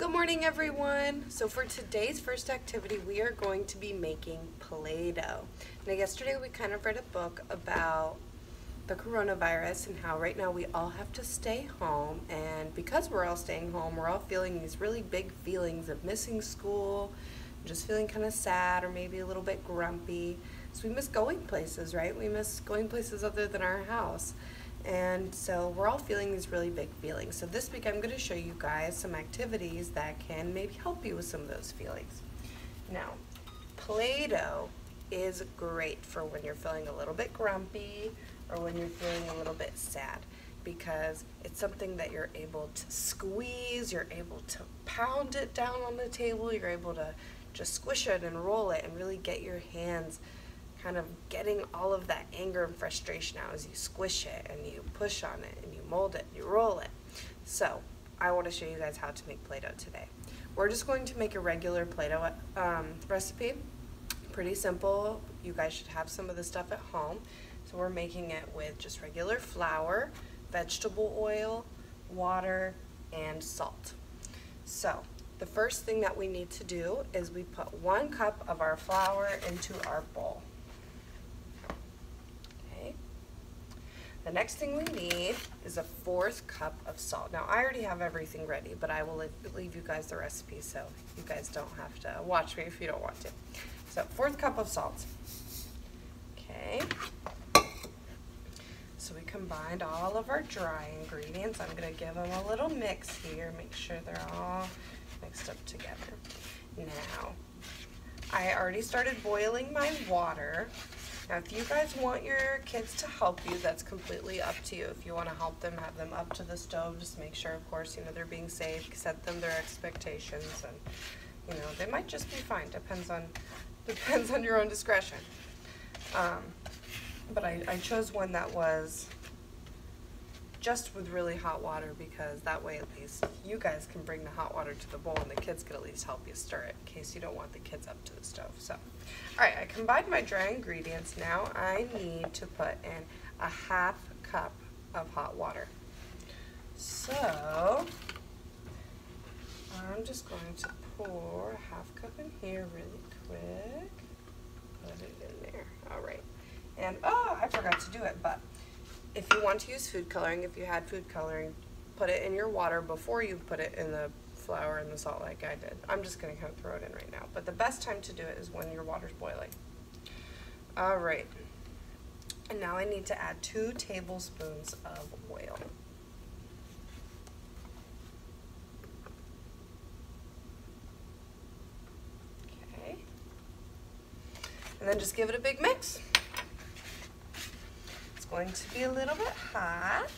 Good morning, everyone. So for today's first activity, we are going to be making Play-Doh. Now yesterday we kind of read a book about the coronavirus and how right now we all have to stay home, and because we're all staying home, we're all feeling these really big feelings of missing school, just feeling kind of sad or maybe a little bit grumpy. So we miss going places, right? We miss going places other than our house. And so we're all feeling these really big feelings. So this week I'm going to show you guys some activities that can maybe help you with some of those feelings. Now, Play-Doh is great for when you're feeling a little bit grumpy or when you're feeling a little bit sad, because it's something that you're able to squeeze, you're able to pound it down on the table, you're able to just squish it and roll it and really get your hands kind of getting all of that anger and frustration out as you squish it and you push on it and you mold it, you roll it. So I want to show you guys how to make Play-Doh today. We're just going to make a regular Play-Doh recipe. Pretty simple. You guys should have some of the stuff at home. So we're making it with just regular flour, vegetable oil, water, and salt. So the first thing that we need to do is we put 1 cup of our flour into our bowl. The next thing we need is a 1/4 cup of salt. Now I already have everything ready, but I will leave you guys the recipe so you guys don't have to watch me if you don't want to. So 1/4 cup of salt. Okay. So we combined all of our dry ingredients. I'm going to give them a little mix here, make sure they're all mixed up together. Now, I already started boiling my water. Now, if you guys want your kids to help you, that's completely up to you. If you want to help them, have them up to the stove. Just make sure, of course, they're being safe. Set them their expectations, and they might just be fine. Depends on your own discretion. But I chose one that was just with really hot water, because that way at least you guys can bring the hot water to the bowl and the kids can at least help you stir it in case you don't want the kids up to the stove. So, alright, I combined my dry ingredients. Now I need to put in a 1/2 cup of hot water. So, I'm just going to pour a 1/2 cup in here really quick. Put it in there. Alright. And, I forgot to do it, but if you want to use food coloring, if you had food coloring, put it in your water before you put it in the flour and the salt like I did. I'm just going to kind of throw it in right now. But the best time to do it is when your water's boiling. Alright. And now I need to add 2 tablespoons of oil. Okay. And then just give it a big mix. Going to be a little bit hot.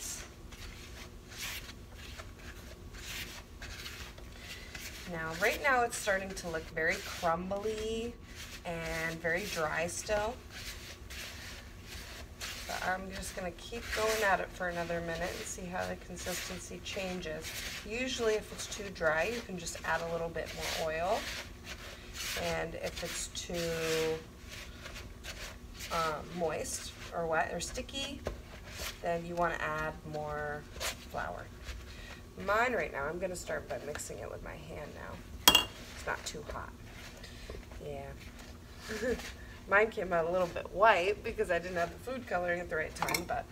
Now, right now it's starting to look very crumbly and very dry still. But I'm just going to keep going at it for another minute and see how the consistency changes. Usually if it's too dry, you can just add a little bit more oil. And if it's too moist or wet or sticky, then you want to add more flour. Mine right now, I'm going to start by mixing it with my hand now. It's not too hot. Yeah. Mine came out a little bit white because I didn't have the food coloring at the right time, but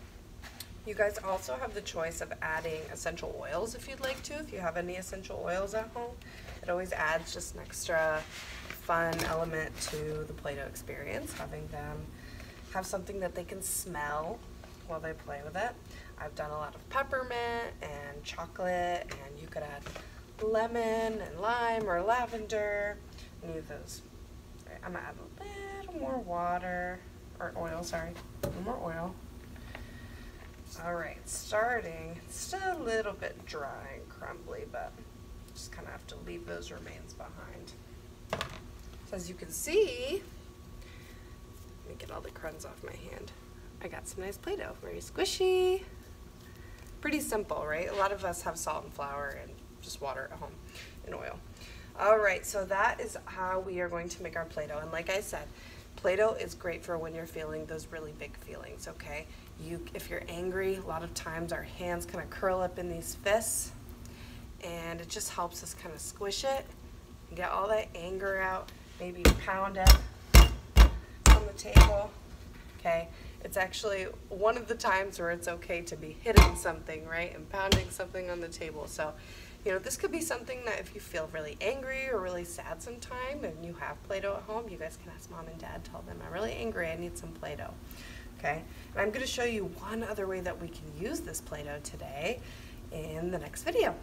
you guys also have the choice of adding essential oils if you'd like to. If you have any essential oils at home, it always adds just an extra fun element to the Play-Doh experience, having them have something that they can smell while they play with it. I've done a lot of peppermint and chocolate, and you could add lemon and lime or lavender, any of those. Right, I'm gonna add a little more water, or oil, sorry, a little more oil. Alright, starting, it's still a little bit dry and crumbly, but just kind of have to leave those remains behind. So as you can see, let me get all the crumbs off my hand. I got some nice Play-Doh, very squishy. Pretty simple, right? A lot of us have salt and flour and just water at home and oil. Alright, so that is how we are going to make our Play-Doh. And like I said, Play-Doh is great for when you're feeling those really big feelings, okay? If you're angry, a lot of times our hands kind of curl up in these fists, and it just helps us kind of squish it and get all that anger out. Maybe pound it on the table. Okay, it's actually one of the times where it's okay to be hitting something, right, and pounding something on the table. So, you know, this could be something that if you feel really angry or really sad sometime and you have Play-Doh at home, you guys can ask Mom and Dad, tell them, I'm really angry, I need some Play-Doh. Okay, and I'm going to show you one other way that we can use this Play-Doh today in the next video.